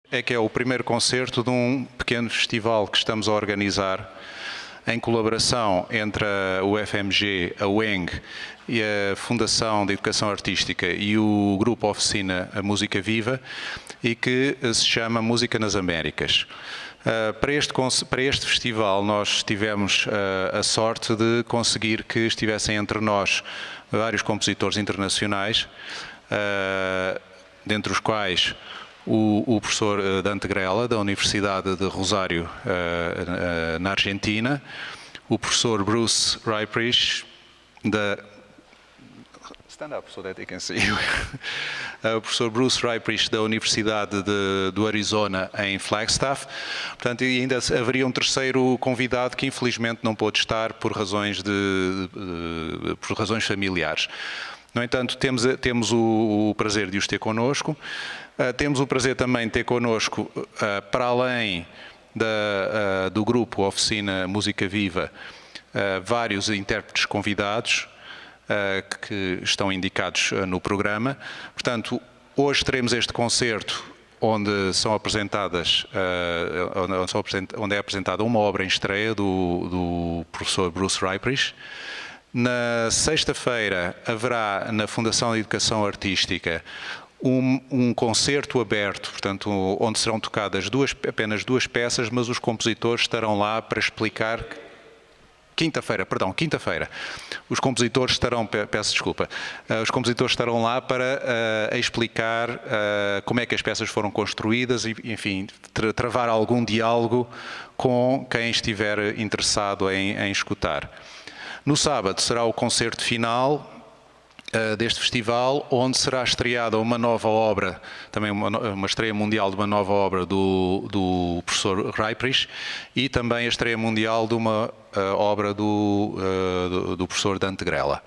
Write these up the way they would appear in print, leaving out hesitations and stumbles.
É que é o primeiro concerto de um pequeno festival que estamos a organizar em colaboração entre a UFMG, a UENG e a Fundação de Educação Artística e o Grupo Oficina A Música Viva, e que se chama Música nas Américas. Para este festival nós tivemos a sorte de conseguir que estivessem entre nós vários compositores internacionais, dentre os quais o professor Dante Grela, da Universidade de Rosário, na Argentina, o professor Bruce Ryprich, Stand up so that they can see you. O professor Bruce Ryprich, da Universidade do Arizona, em Flagstaff. Portanto, e ainda haveria um terceiro convidado que infelizmente não pôde estar por razões familiares. No entanto, temos o prazer de os ter connosco. Temos o prazer também de ter connosco, para além do grupo Oficina Música Viva, vários intérpretes convidados que estão indicados no programa. Portanto, hoje teremos este concerto onde é apresentada uma obra em estreia do professor Bruce Ryprich. Na sexta-feira haverá na Fundação de Educação Artística um concerto aberto, portanto, onde serão tocadas apenas duas peças, mas os compositores estarão lá para explicar. Quinta-feira. Os compositores estarão, os compositores estarão lá para explicar como é que as peças foram construídas e, enfim, travar algum diálogo com quem estiver interessado em escutar. No sábado será o concerto final deste festival, onde será estreada uma nova obra, também uma estreia mundial de uma nova obra do professor Ryprich, e também a estreia mundial de uma obra do professor Dante Grela.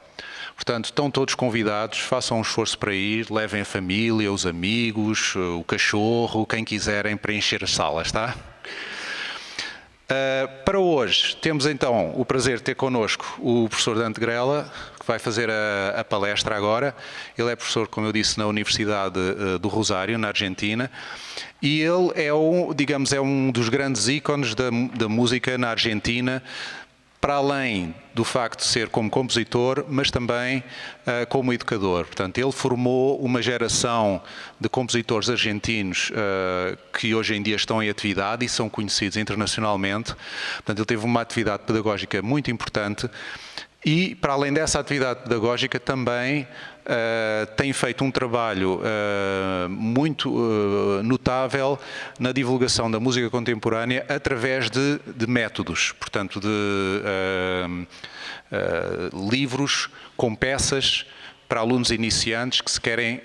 Portanto, estão todos convidados, façam um esforço para ir, levem a família, os amigos, o cachorro, quem quiserem, para encher as salas, tá? Para hoje, temos então o prazer de ter connosco o professor Dante Grela, que vai fazer a palestra agora. Ele é professor, como eu disse, na Universidade do Rosário, na Argentina, e ele é um dos grandes ícones da música na Argentina, para além do facto de ser como compositor, mas também como educador. Portanto, ele formou uma geração de compositores argentinos que hoje em dia estão em atividade e são conhecidos internacionalmente. Portanto, ele teve uma atividade pedagógica muito importante e, para além dessa atividade pedagógica, também tem feito um trabalho muito notável na divulgação da música contemporânea através de métodos, portanto, de livros com peças para alunos iniciantes que se querem,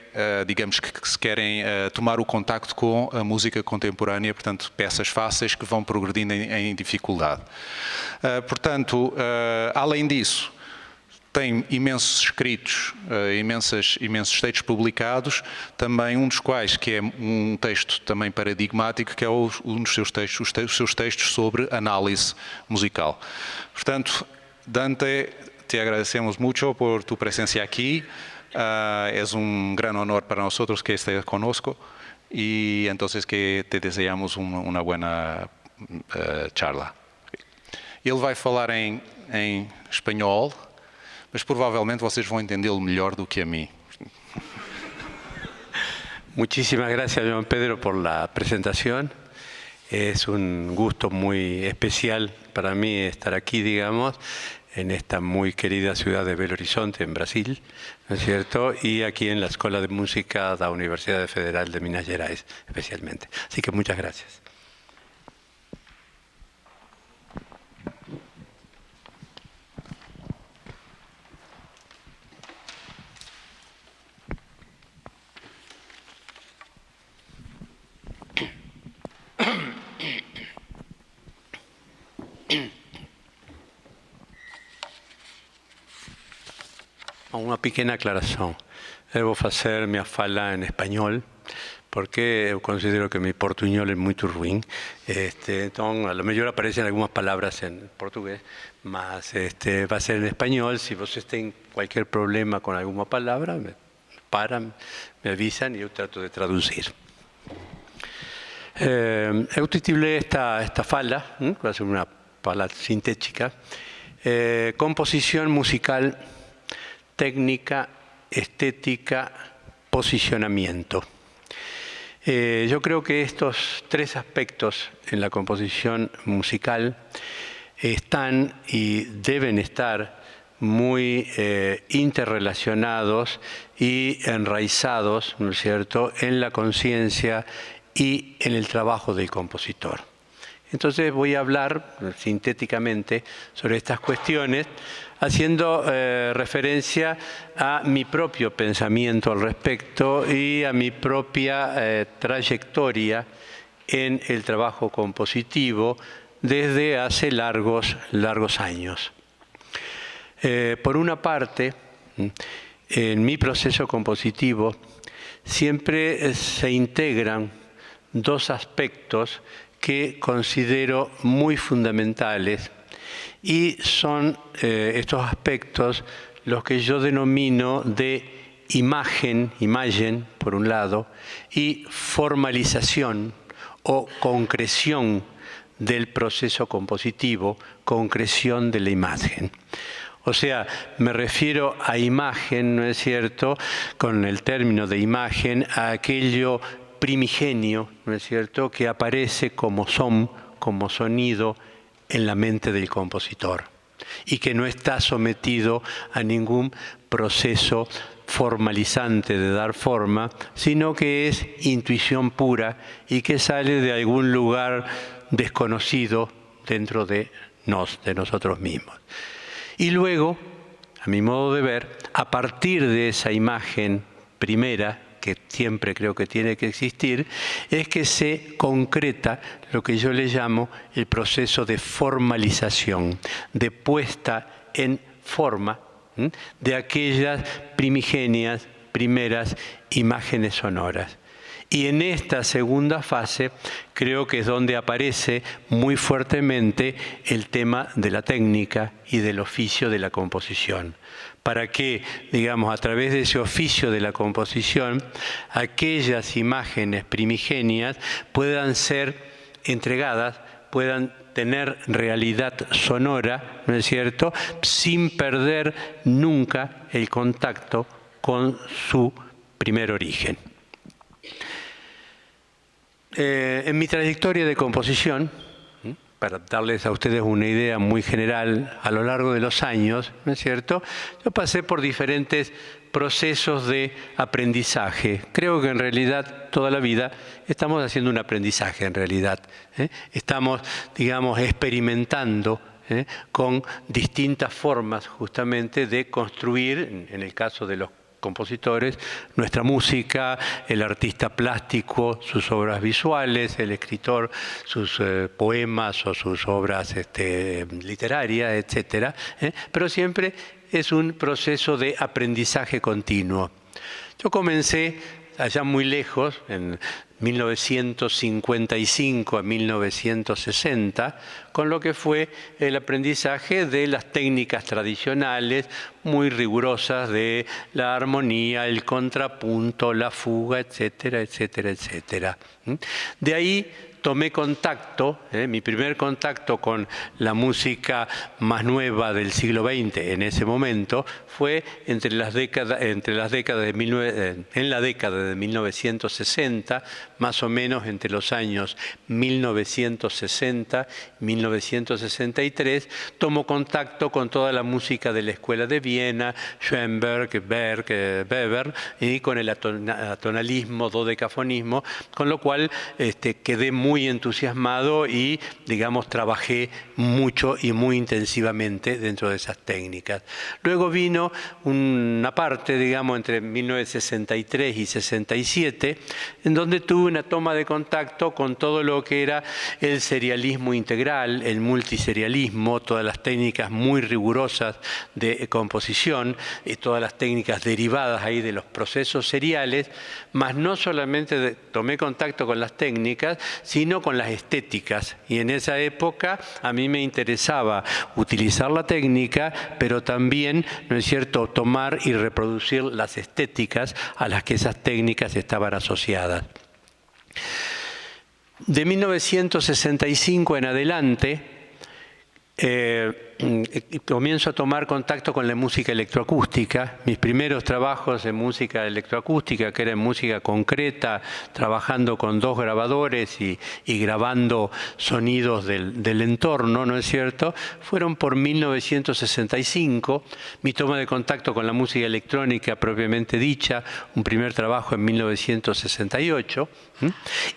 tomar o contacto com a música contemporânea, portanto, peças fáceis que vão progredindo em dificuldade. Portanto, além disso, tem imensos escritos, imensos textos publicados, também um dos quais, que é um texto também paradigmático, que é um dos seus textos, os seus textos sobre análise musical. Portanto, Dante, te agradecemos mucho por tu presencia aquí. Es un gran honor para nosotros que estés conosco y entonces que te deseamos una buena charla. Ele vai falar em espanhol, mas provavelmente vocês vão entendê-lo melhor do que a mim. Muchísimas gracias, Joan Pedro, por la presentación. Es un gusto muy especial para mí estar aquí, digamos, en esta muy querida ciudad de Belo Horizonte, en Brasil, ¿no es cierto? Y aquí en la Escuela de Música de la Universidad Federal de Minas Gerais, especialmente. Así que muchas gracias. Uma pequena aclaração. Eu vou fazer minha fala em espanhol, porque eu considero que mi portuñol é muito ruim. Então, a lo melhor aparecem algumas palavras em português, mas vai ser em espanhol. Se vocês têm qualquer problema com alguma palavra, me avisan y yo trato de traducir. Eu titulé esta fala, va a ser una fala sintética, composición musical, técnica, estética, posicionamiento. Yo creo que estos tres aspectos en la composición musical están y deben estar muy interrelacionados y enraizados, ¿no es cierto?, en la conciencia y en el trabajo del compositor. Entonces voy a hablar sintéticamente sobre estas cuestiones, haciendo referencia a mi propio pensamiento al respecto y a mi propia trayectoria en el trabajo compositivo desde hace largos años. Por una parte, en mi proceso compositivo siempre se integran dos aspectos que considero muy fundamentales y son estos aspectos los que yo denomino de imagen, por un lado, y formalización o concreción del proceso compositivo, concreción de la imagen. O sea, me refiero a imagen, ¿no es cierto?, con el término de imagen, a aquello primigenio, ¿no es cierto?, que aparece como son, como sonido en la mente del compositor y que no está sometido a ningún proceso formalizante de dar forma, sino que es intuición pura y que sale de algún lugar desconocido dentro de nosotros mismos. Y luego, a mi modo de ver, a partir de esa imagen primera, que siempre creo que tiene que existir, es que se concreta lo que yo le llamo el proceso de formalización, de puesta en forma de aquellas primigenias, primeras imágenes sonoras. Y en esta segunda fase creo que es donde aparece muy fuertemente el tema de la técnica y del oficio de la composición. Para que, digamos, a través de ese oficio de la composición, aquellas imágenes primigenias puedan ser entregadas, puedan tener realidad sonora, ¿no es cierto?, sin perder nunca el contacto con su primer origen. En mi trayectoria de composición, para darles a ustedes una idea muy general, a lo largo de los años, ¿no es cierto?, yo pasé por diferentes procesos de aprendizaje. Creo que en realidad toda la vida estamos haciendo un aprendizaje en realidad. Estamos, digamos, experimentando con distintas formas justamente de construir, en el caso de los compositores, nuestra música, el artista plástico, sus obras visuales, el escritor, sus poemas o sus obras literarias, etc. Pero siempre es un proceso de aprendizaje continuo. Yo comencé allá muy lejos, en 1955 a 1960, con lo que fue el aprendizaje de las técnicas tradicionales muy rigurosas de la armonía, el contrapunto, la fuga, etcétera, etcétera, etcétera. De ahí tomé contacto, mi primer contacto con la música más nueva del siglo XX en ese momento fue en la década de 1960, más o menos entre los años 1960 y 1963, tomo contacto con toda la música de la Escuela de Viena, Schoenberg, Berg, Weber, y con el atonalismo, dodecafonismo, con lo cual quedé muy entusiasmado y, digamos, trabajé mucho y muy intensivamente dentro de esas técnicas. Luego vino una parte, digamos, entre 1963 y 67, en donde tuve una toma de contacto con todo lo que era el serialismo integral, el multiserialismo, todas las técnicas muy rigurosas de composición y todas las técnicas derivadas ahí de los procesos seriales, más no solamente tomé contacto con las técnicas, sino con las estéticas. Y en esa época a mí me interesaba utilizar la técnica, pero también, ¿no es cierto?, tomar y reproducir las estéticas a las que esas técnicas estaban asociadas. De 1965 en adelante, comienzo a tomar contacto con la música electroacústica. Mis primeros trabajos en música electroacústica, que era en música concreta, trabajando con 2 grabadores y grabando sonidos del entorno, ¿no es cierto?, fueron por 1965. Mi toma de contacto con la música electrónica propiamente dicha, un primer trabajo en 1968.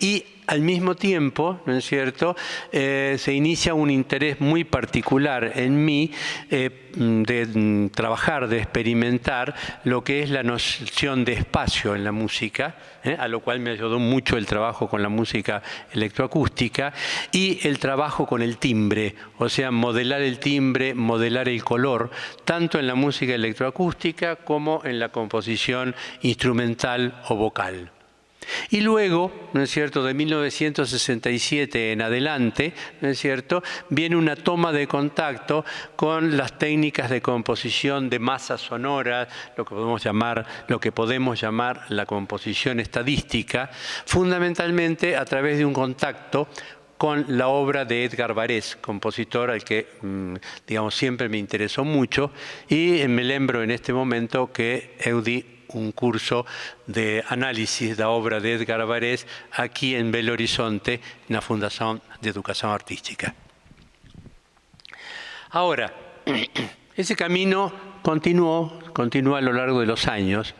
Y al mismo tiempo, ¿no es cierto?, se inicia un interés muy particular en mí de trabajar, de experimentar lo que es la noción de espacio en la música, a lo cual me ayudó mucho el trabajo con la música electroacústica y el trabajo con el timbre, o sea, modelar el timbre, modelar el color, tanto en la música electroacústica como en la composición instrumental o vocal. Y luego, ¿no es cierto?, de 1967 en adelante, ¿no es cierto?, viene una toma de contacto con las técnicas de composición de masas sonoras, lo que podemos llamar la composición estadística, fundamentalmente a través de un contacto con la obra de Edgar Varèse, compositor al que, digamos, siempre me interesó mucho, y me lembro en este momento que di un curso de análisis de la obra de Edgar Varèse aquí en Belo Horizonte, en la Fundación de Educación Artística. Ahora, ese camino continuó a lo largo de los años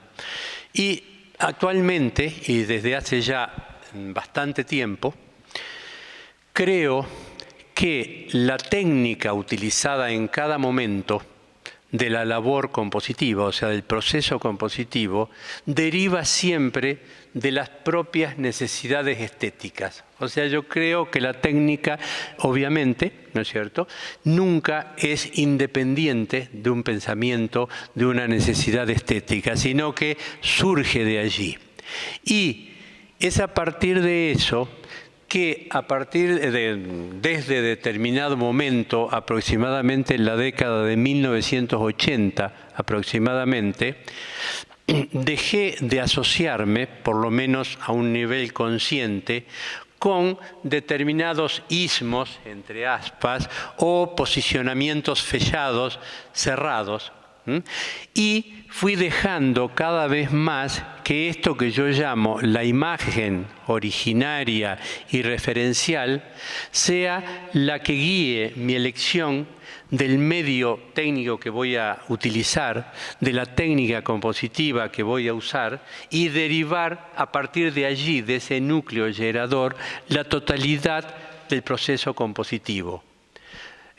y actualmente, y desde hace ya bastante tiempo, creo que la técnica utilizada en cada momento de la labor compositiva, o sea, del proceso compositivo, deriva siempre de las propias necesidades estéticas. O sea, yo creo que la técnica, obviamente, ¿no es cierto?, nunca es independiente de un pensamiento, de una necesidad estética, sino que surge de allí. Y es a partir de eso que desde determinado momento, aproximadamente en la década de 1980 aproximadamente, dejé de asociarme, por lo menos a un nivel consciente, con determinados ismos, entre aspas, o posicionamientos fechados, cerrados, y fui dejando cada vez más que esto que yo llamo la imagen originaria y referencial sea la que guíe mi elección del medio técnico que voy a utilizar, de la técnica compositiva que voy a usar y derivar a partir de allí, de ese núcleo generador, la totalidad del proceso compositivo.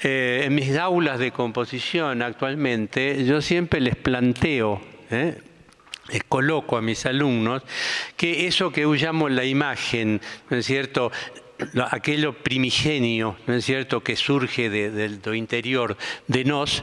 En mis aulas de composición actualmente yo siempre les planteo, les coloco a mis alumnos que eso que yo llamo la imagen, ¿no es cierto?, aquello primigenio, ¿no es cierto?, que surge de lo interior de nos,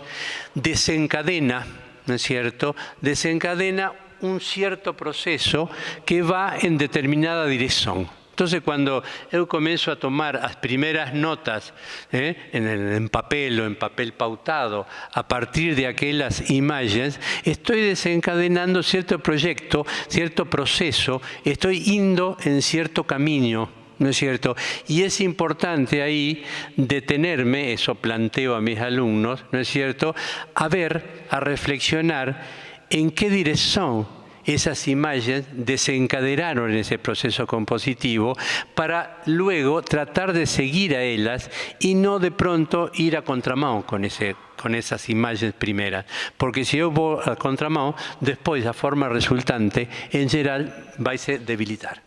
desencadena, ¿no es cierto?, desencadena un cierto proceso que va en determinada dirección. Entonces, cuando yo comienzo a tomar las primeras notas en papel o en papel pautado, a partir de aquellas imágenes, estoy desencadenando cierto proyecto, cierto proceso, estoy yendo en cierto camino, ¿no es cierto? Y es importante ahí detenerme, eso planteo a mis alumnos, ¿no es cierto?, a ver, a reflexionar en qué dirección esas imágenes desencadenaron ese proceso compositivo para luego tratar de seguir a ellas y no de pronto ir a contramano con esas imágenes primeras. Porque si yo voy a contramano, después la forma resultante en general va a se debilitar.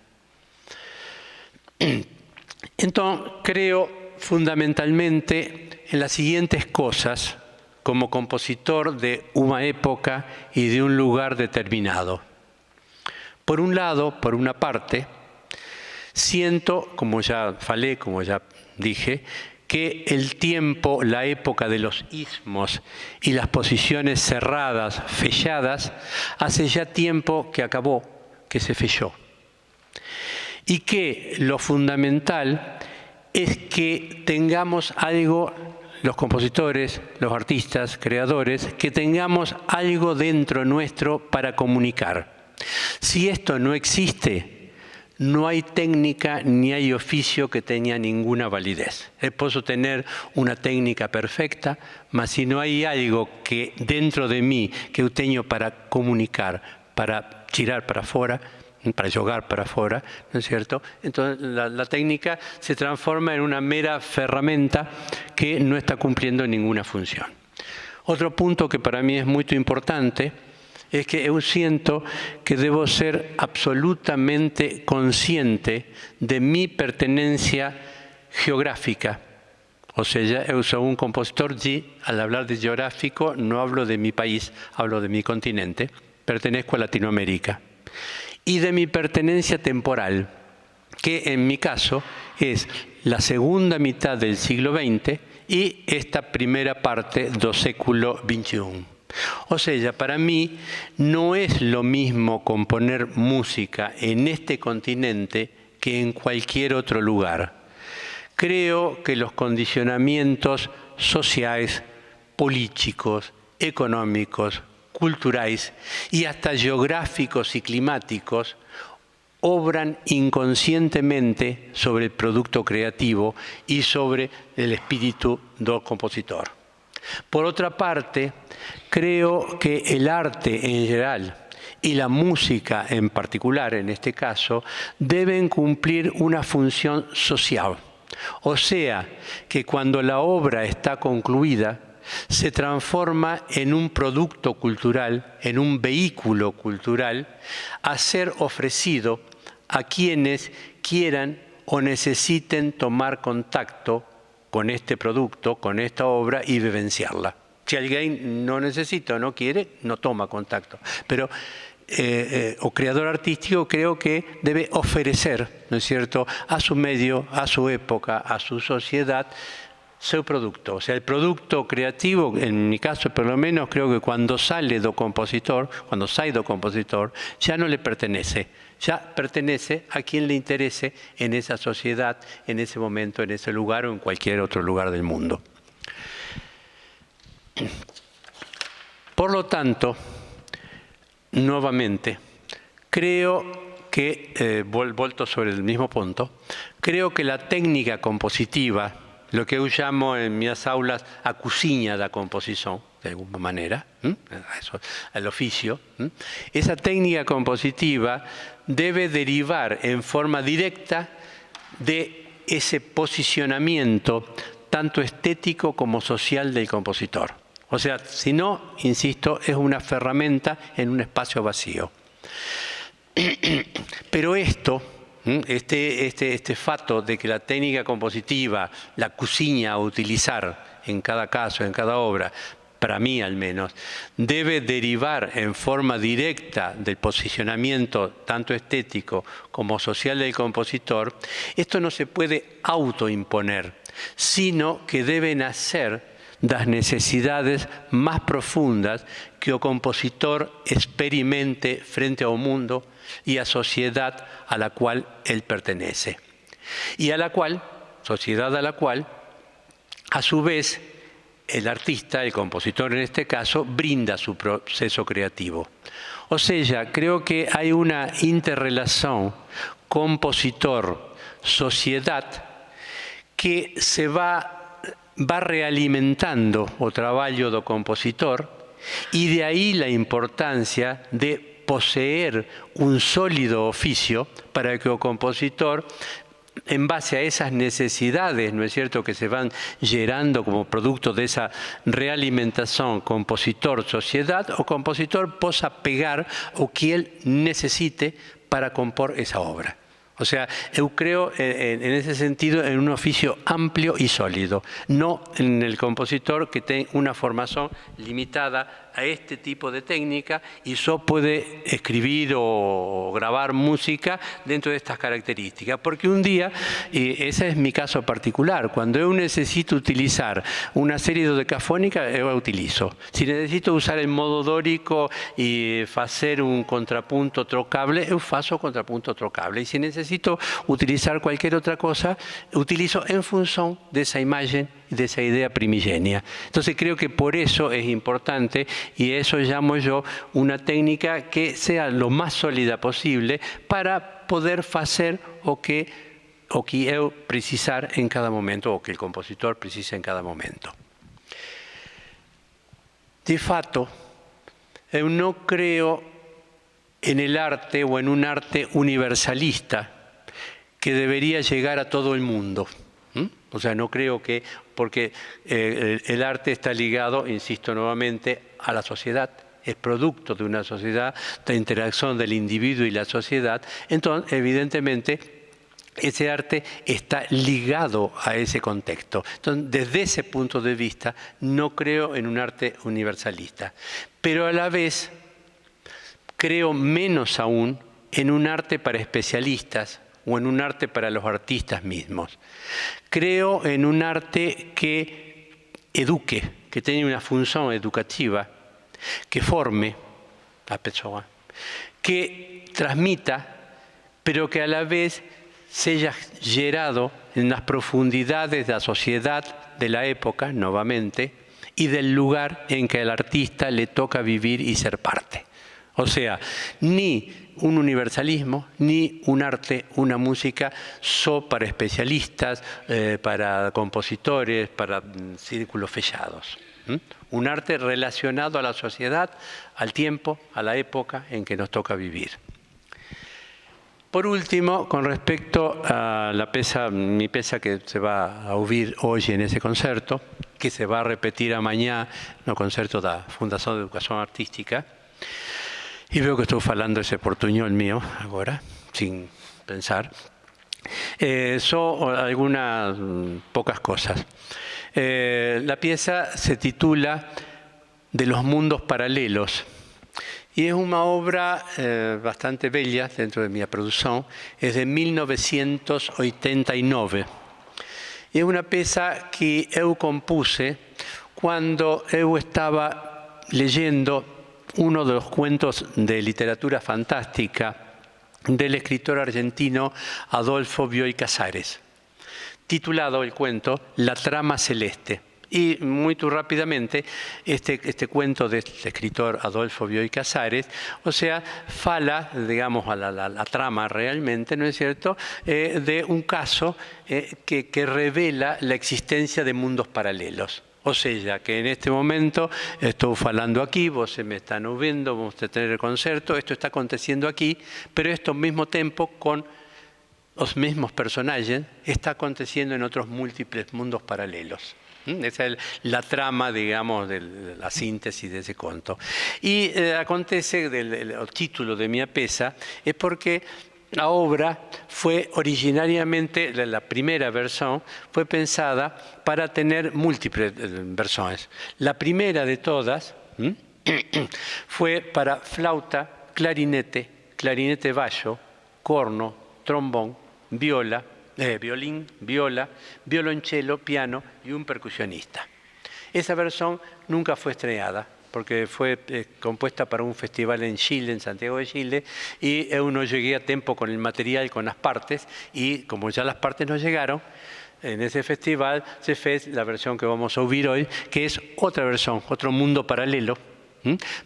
Entonces, creo fundamentalmente en las siguientes cosas como compositor de una época y de un lugar determinado. Por un lado, por una parte, siento, como ya falé, como ya dije, que el tiempo, la época de los ismos y las posiciones cerradas, fechadas, hace ya tiempo que acabó, que se fechó. Y que lo fundamental es que tengamos algo, los compositores, los artistas, creadores, que tengamos algo dentro nuestro para comunicar. Si esto no existe, no hay técnica ni hay oficio que tenga ninguna validez. Puedo tener una técnica perfecta, mas si no hay algo que dentro de mí que yo tengo para comunicar, para tirar para afuera, para jugar para afuera, ¿no es cierto? Entonces la técnica se transforma en una mera herramienta que no está cumpliendo ninguna función. Otro punto que para mí es muy importante es que yo siento que debo ser absolutamente consciente de mi pertenencia geográfica. O sea, yo soy un compositor y al hablar de geográfico no hablo de mi país, hablo de mi continente. Pertenezco a Latinoamérica. Y de mi pertenencia temporal, que en mi caso es la segunda mitad del siglo XX y esta primera parte del século XXI. O sea, para mí no es lo mismo componer música en este continente que en cualquier otro lugar. Creo que los condicionamientos sociales, políticos, económicos, culturales y hasta geográficos y climáticos obran inconscientemente sobre el producto creativo y sobre el espíritu del compositor. Por otra parte, creo que el arte en general y la música en particular, en este caso, deben cumplir una función social. O sea, que cuando la obra está concluida, se transforma en un producto cultural, en un vehículo cultural, a ser ofrecido a quienes quieran o necesiten tomar contacto con este producto, con esta obra y vivenciarla. Si alguien no necesita o no quiere, no toma contacto. Pero o creador artístico creo que debe ofrecer, ¿no es cierto?, a su medio, a su época, a su sociedad, su producto. O sea, el producto creativo, en mi caso por lo menos, creo que cuando sale do compositor, ya no le pertenece. Ya pertenece a quien le interese en esa sociedad, en ese momento, en ese lugar o en cualquier otro lugar del mundo. Por lo tanto, nuevamente, creo que, vuelto sobre el mismo punto, creo que la técnica compositiva, lo que yo llamo en mis aulas a cozinha da composición, de alguna manera, al oficio, esa técnica compositiva debe derivar en forma directa de ese posicionamiento tanto estético como social del compositor. O sea, si no, insisto, es una herramienta en un espacio vacío. Pero esto, este fato de que la técnica compositiva, la cozinha a utilizar en cada caso, en cada obra, para mí al menos, debe derivar en forma directa del posicionamiento tanto estético como social del compositor, esto no se puede autoimponer, sino que debe nacer das necesidades más profundas que o compositor experimente frente ao mundo y a sociedad a la cual él pertenece. Y a la cual, sociedad a la cual, a su vez, el artista, el compositor en este caso, brinda su proceso creativo. O sea, creo que hay una interrelación compositor-sociedad que se va realimentando o traballo do compositor y de ahí la importancia de poseer un sólido oficio para que el compositor, en base a esas necesidades, ¿no es cierto?, que se van generando como producto de esa realimentación compositor-sociedad, o compositor possa pegar o que él necesite para compor esa obra. O sea, yo creo en ese sentido en un oficio amplio y sólido, no en el compositor que tiene una formación limitada a este tipo de técnica y solo puede escribir o grabar música dentro de estas características. Porque un día, y ese es mi caso particular, cuando yo necesito utilizar una serie dodecafónica, yo la utilizo. Si necesito usar el modo dórico y hacer un contrapunto trocable, yo faço contrapunto trocable. Y si necesito utilizar cualquier otra cosa, utilizo en función de esa imagen y de esa idea primigenia. Entonces creo que por eso es importante, y eso llamo yo una técnica que sea lo más sólida posible para poder hacer o que eu precisar en cada momento, o que el compositor precisa en cada momento. De fato, eu no creo en el arte o en un arte universalista que debería llegar a todo el mundo. O sea, no creo que, porque el arte está ligado, insisto nuevamente, a la sociedad, es producto de una sociedad, de interacción del individuo y la sociedad. Entonces, evidentemente, ese arte está ligado a ese contexto. Entonces, desde ese punto de vista, no creo en un arte universalista. Pero a la vez, creo menos aún en un arte para especialistas o en un arte para los artistas mismos. Creo en un arte que eduque, que tenga una función educativa, que forme a persona, que transmita, pero que a la vez sea gerado en las profundidades de la sociedad de la época, nuevamente, y del lugar en que al artista le toca vivir y ser parte. O sea, ni un universalismo, ni un arte, una música, para especialistas, para compositores, para círculos fechados. Un arte relacionado a la sociedad, al tiempo, a la época en que nos toca vivir. Por último, con respecto a mi pieza que se va a oír hoy en ese concierto, que se va a repetir mañana no concierto da Fundación de Educación Artística, y veo que estoy hablando ese portuñol mío ahora, sin pensar. Son algunas pocas cosas. La pieza se titula De los mundos paralelos y es una obra bastante bella dentro de mi producción. Es de 1989. Y es una pieza que eu compuse cuando eu estaba leyendo uno de los cuentos de literatura fantástica del escritor argentino Adolfo Bioy Casares, titulado el cuento La trama celeste. Y muy rápidamente, este cuento de este escritor Adolfo Bioy Casares, o sea, fala, digamos, a la trama realmente, ¿no es cierto?, de un caso que revela la existencia de mundos paralelos. O sea, que en este momento estoy hablando aquí, vos me están oyendo, vamos a tener el concierto, esto está aconteciendo aquí, pero esto al mismo tiempo con los mismos personajes está aconteciendo en otros múltiples mundos paralelos. Esa es la trama, digamos, de la síntesis de ese cuento. Y acontece, el título de mi pieza es porque la obra fue originariamente, la primera versión, fue pensada para tener múltiples versiones. La primera de todas fue para flauta, clarinete bajo, corno, trombón, violín, viola, violonchelo, piano y un percusionista. Esa versión nunca fue estrenada porque fue compuesta para un festival en Chile, en Santiago de Chile, y eu no llegué a tiempo con el material, con las partes, y como ya las partes no llegaron, en ese festival se fue la versión que vamos a oír hoy, que es otra versión, otro mundo paralelo,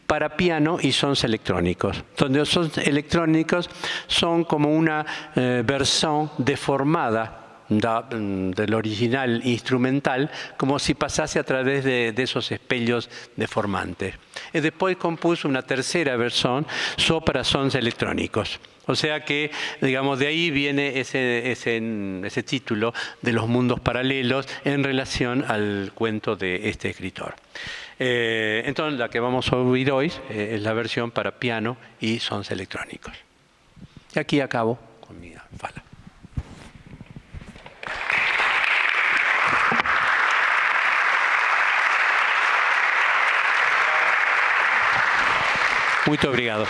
para piano y sons electrónicos, donde los sons electrónicos son como una versión deformada del original instrumental, como si pasase a través de esos espejos deformantes. Y después compuso una tercera versión solo para sons electrónicos. O sea que, digamos, de ahí viene ese título de los mundos paralelos en relación al cuento de este escritor. Entonces, la que vamos a oír hoy es la versión para piano y sons electrónicos. Y aquí acabo con mi fala. Muito obrigado.